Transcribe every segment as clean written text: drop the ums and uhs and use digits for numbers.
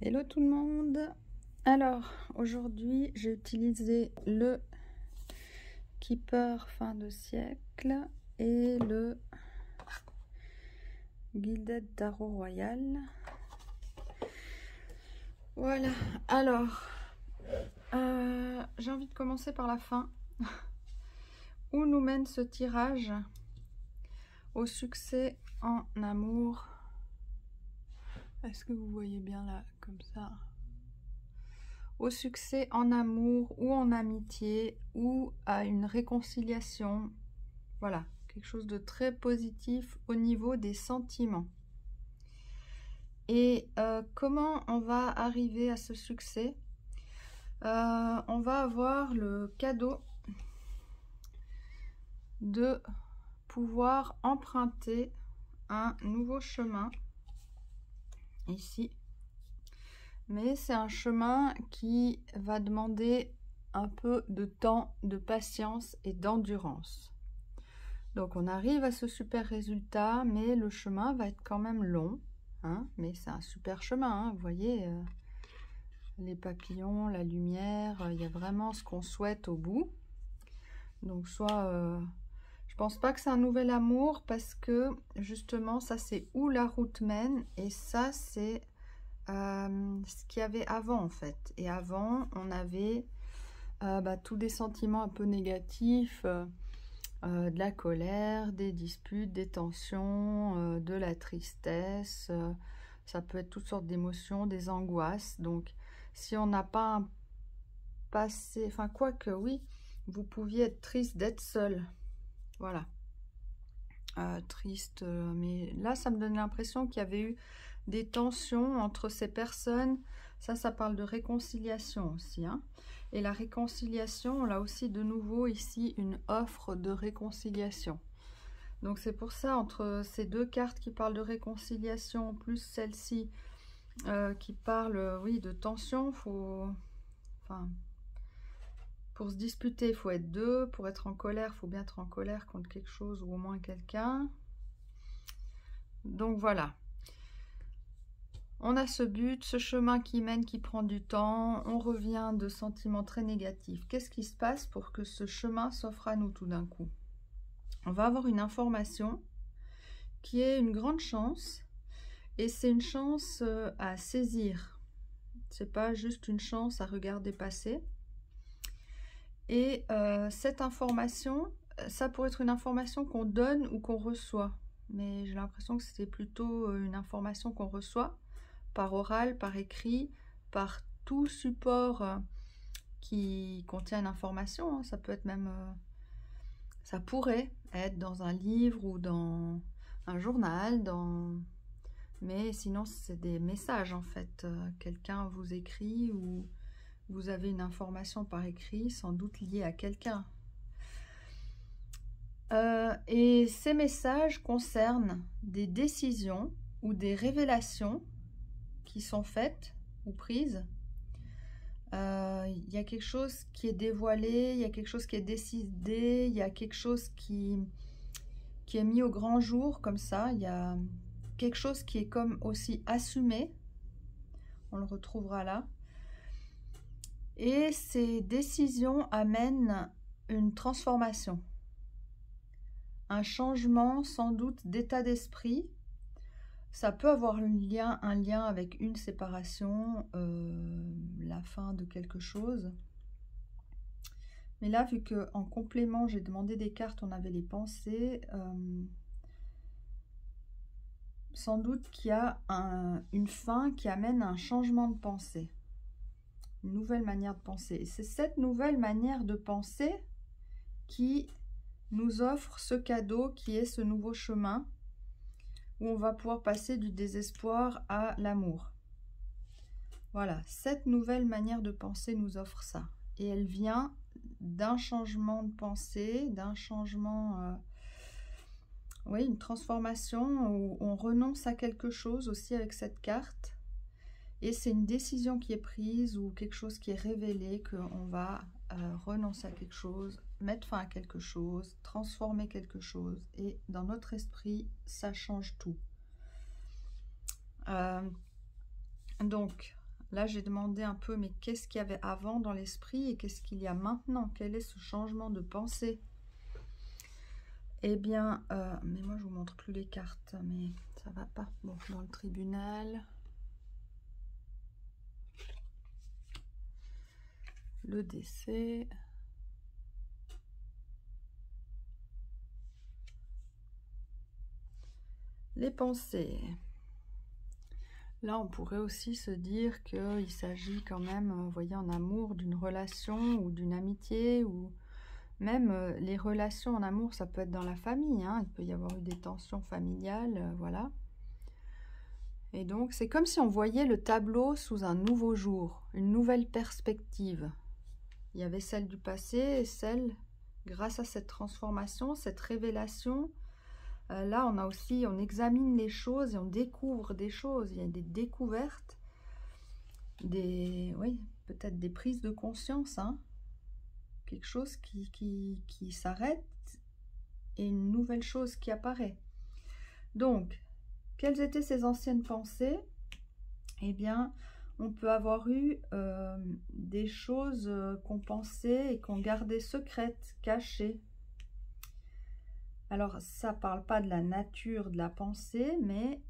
Hello tout le monde. Alors aujourd'hui j'ai utilisé le Keeper fin de siècle et le Gilded Tarot Royal. Voilà, alors j'ai envie de commencer par la fin. Où nous mène ce tirage? Au succès en amour. Est-ce que vous voyez bien là, comme ça? Au succès en amour ou en amitié ou à une réconciliation. Voilà, quelque chose de très positif au niveau des sentiments. Et comment on va arriver à ce succès? On va avoir le cadeau de pouvoir emprunter un nouveau chemin ici. Mais c'est un chemin qui va demander un peu de temps, de patience et d'endurance. Donc on arrive à ce super résultat, mais le chemin va être quand même long. Hein, mais c'est un super chemin, hein, vous voyez, les papillons, la lumière, il y a vraiment ce qu'on souhaite au bout. Donc soit, je pense pas que c'est un nouvel amour, parce que justement ça c'est où la route mène, et ça c'est ce qu'il y avait avant en fait. Et avant on avait tous des sentiments un peu négatifs, de la colère, des disputes, des tensions, de la tristesse, ça peut être toutes sortes d'émotions, des angoisses. Donc si on n'a pas un passé, enfin quoique oui, vous pouviez être triste d'être seul, voilà, triste, mais là ça me donne l'impression qu'il y avait eu des tensions entre ces personnes. Ça parle de réconciliation aussi, hein. Et la réconciliation, on a aussi de nouveau ici une offre de réconciliation. Donc c'est pour ça, entre ces deux cartes qui parlent de réconciliation, plus celle-ci qui parle, oui, de tension, pour se disputer, il faut être deux. Pour être en colère, il faut bien être en colère contre quelque chose ou au moins quelqu'un. Donc voilà. On a ce but, ce chemin qui mène, qui prend du temps. On revient de sentiments très négatifs. Qu'est-ce qui se passe pour que ce chemin s'offre à nous tout d'un coup? On va avoir une information qui est une grande chance. Et c'est une chance à saisir. C'est pas juste une chance à regarder passer. Et cette information, ça pourrait être une information qu'on donne ou qu'on reçoit. Mais j'ai l'impression que c'était plutôt une information qu'on reçoit. Par oral, par écrit, par tout support qui contient une information. Hein. Ça peut être même, ça pourrait être dans un livre ou dans un journal, mais sinon c'est des messages en fait. Quelqu'un vous écrit ou vous avez une information par écrit, sans doute liée à quelqu'un. Et ces messages concernent des décisions ou des révélations qui sont faites ou prises. Il y a quelque chose qui est dévoilé, il y a quelque chose qui est décidé, il y a quelque chose qui est mis au grand jour comme ça, il y a quelque chose qui est comme aussi assumé, on le retrouvera là. Et ces décisions amènent une transformation, un changement sans doute d'état d'esprit. Ça peut avoir un lien avec une séparation, la fin de quelque chose. Mais là, vu qu'en complément, j'ai demandé des cartes, on avait les pensées, sans doute qu'il y a une fin qui amène un changement de pensée, une nouvelle manière de penser. Et c'est cette nouvelle manière de penser qui nous offre ce cadeau qui est ce nouveau chemin, où on va pouvoir passer du désespoir à l'amour. Voilà, cette nouvelle manière de penser nous offre ça. Et elle vient d'un changement de pensée, d'un changement, oui, une transformation où on renonce à quelque chose aussi avec cette carte. Et c'est une décision qui est prise ou quelque chose qui est révélé, qu'on va renoncer à quelque chose, mettre fin à quelque chose, transformer quelque chose. Et dans notre esprit, ça change tout. Donc, Là, j'ai demandé un peu, mais qu'est-ce qu'il y avait avant dans l'esprit et qu'est-ce qu'il y a maintenant? Quel est ce changement de pensée? Eh bien, mais moi, je vous montre plus les cartes, mais ça va pas. Bon, dans le tribunal. Le décès. Les pensées. Là, on pourrait aussi se dire qu'il s'agit quand même, vous voyez, en amour, d'une relation ou d'une amitié, ou même les relations en amour, ça peut être dans la famille, hein, il peut y avoir eu des tensions familiales, voilà. Et donc, c'est comme si on voyait le tableau sous un nouveau jour, une nouvelle perspective. Il y avait celle du passé et celle, grâce à cette transformation, cette révélation. Là, on a aussi, on examine les choses et on découvre des choses. Il y a des découvertes, oui, peut-être des prises de conscience, hein. Quelque chose qui s'arrête et une nouvelle chose qui apparaît. Donc, quelles étaient ces anciennes pensées? Eh bien, on peut avoir eu des choses qu'on pensait et qu'on gardait secrètes, cachées. Alors, ça ne parle pas de la nature de la pensée, mais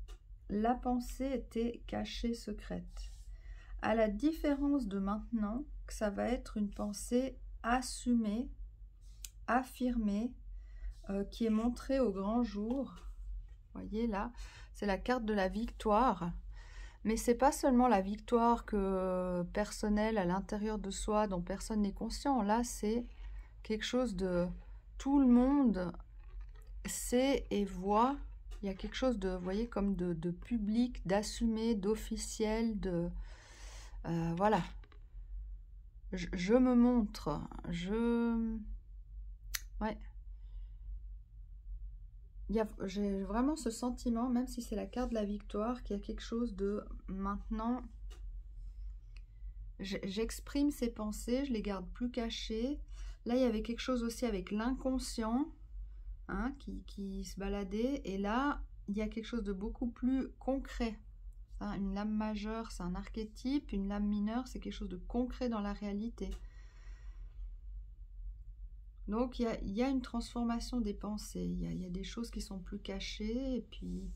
la pensée était cachée, secrète. À la différence de maintenant, que ça va être une pensée assumée, affirmée, qui est montrée au grand jour. Vous voyez là, c'est la carte de la victoire. Mais c'est pas seulement la victoire personnelle à l'intérieur de soi, dont personne n'est conscient. Là, c'est quelque chose de tout le monde sait et voit. Il y a quelque chose de, vous voyez, comme de public, d'assumé, d'officiel, voilà. Je me montre, ouais. J'ai vraiment ce sentiment, même si c'est la carte de la victoire, qu'il y a quelque chose de maintenant. J'exprime ces pensées, je les garde plus cachées. Là, il y avait quelque chose aussi avec l'inconscient, hein, qui se baladait. Et là, il y a quelque chose de beaucoup plus concret. Hein, une lame majeure, c'est un archétype. Une lame mineure, c'est quelque chose de concret dans la réalité. Donc, il y a une transformation des pensées. Il y a des choses qui sont plus cachées. Et puis,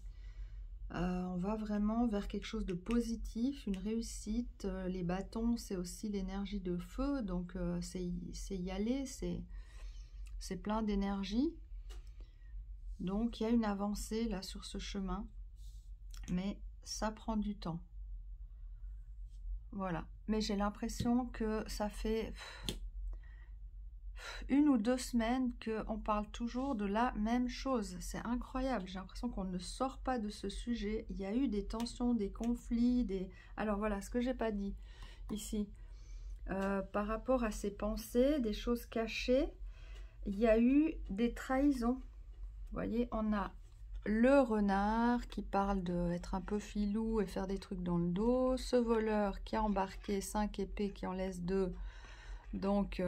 on va vraiment vers quelque chose de positif, une réussite. Les bâtons, c'est aussi l'énergie de feu. Donc, c'est y aller. C'est plein d'énergie. Donc, il y a une avancée là sur ce chemin. Mais ça prend du temps. Voilà. Mais j'ai l'impression que ça fait 1 ou 2 semaines qu'on parle toujours de la même chose. C'est incroyable. J'ai l'impression qu'on ne sort pas de ce sujet. Il y a eu des tensions, des conflits, Alors voilà, ce que j'ai pas dit ici. Par rapport à ces pensées, des choses cachées, il y a eu des trahisons. Vous voyez, on a le renard qui parle d'être un peu filou et faire des trucs dans le dos. Ce voleur qui a embarqué 5 épées, qui en laisse 2. Donc,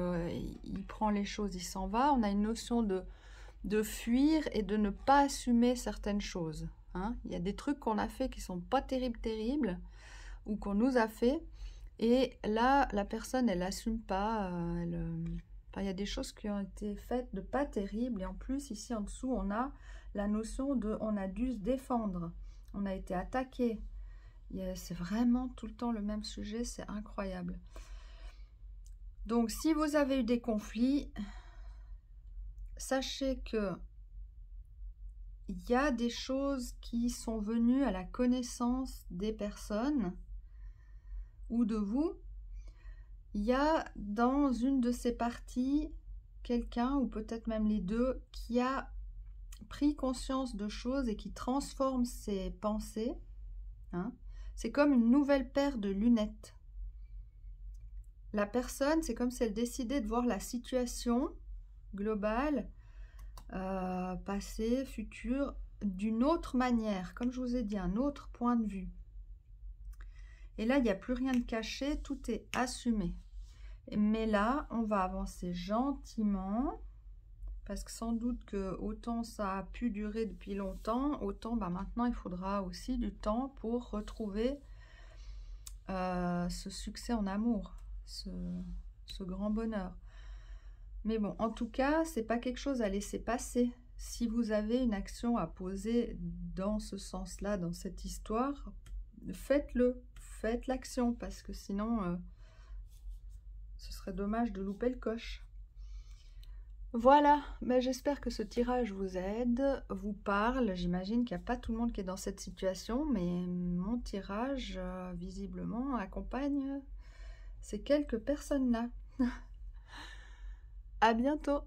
il prend les choses, il s'en va. On a une notion de fuir et de ne pas assumer certaines choses. Hein. Il y a des trucs qu'on a fait qui sont pas terribles, ou qu'on nous a fait. Et là, la personne, elle n'assume pas. Enfin, il y a des choses qui ont été faites de pas terribles. Et en plus, ici en dessous, on a la notion de on a dû se défendre. On a été attaqué. C'est vraiment tout le temps le même sujet. C'est incroyable. Donc, si vous avez eu des conflits, sachez que il y a des choses qui sont venues à la connaissance des personnes ou de vous. Il y a dans une de ces parties quelqu'un, ou peut-être même les deux, qui a pris conscience de choses et qui transforme ses pensées. Hein. C'est comme une nouvelle paire de lunettes. La personne, c'est comme si elle décidait de voir la situation globale, passé, futur, d'une autre manière, comme je vous ai dit, un autre point de vue. Et là, il n'y a plus rien de caché, tout est assumé. Mais là, on va avancer gentiment, parce que sans doute que autant ça a pu durer depuis longtemps, autant maintenant il faudra aussi du temps pour retrouver ce succès en amour, ce grand bonheur. Mais bon, en tout cas, c'est pas quelque chose à laisser passer. Si vous avez une action à poser dans ce sens-là, dans cette histoire, faites-le, faites l'action, parce que sinon, ce serait dommage de louper le coche. Voilà, ben j'espère que ce tirage vous aide, vous parle. J'imagine qu'il n'y a pas tout le monde qui est dans cette situation, mais mon tirage, visiblement, accompagne ces quelques personnes-là. À bientôt!